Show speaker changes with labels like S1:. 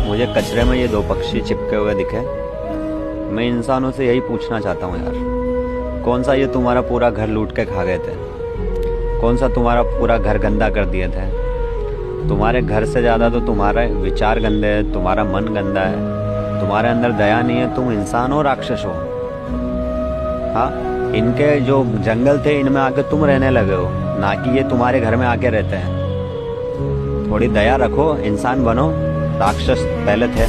S1: मुझे कचरे में ये दो पक्षी चिपके हुए दिखे। मैं इंसानों से यही पूछना चाहता हूँ यार, कौन सा ये तुम्हारा पूरा घर लूट के खा गए थे? कौन सा तुम्हारा पूरा घर गंदा कर दिए थे? तुम्हारे घर से ज़्यादा तो तुम्हारे विचार गंदे हैं, तुम्हारा मन गंदा है, तुम्हारे अंदर दया नहीं है। तुम इंसान हो राक्षस हो? हाँ, इनके जो जंगल थे इनमें आके तुम रहने लगे हो, ना कि ये तुम्हारे घर में आके रहते हैं। थोड़ी दया रखो, इंसान बनो, राक्षस पहले थे।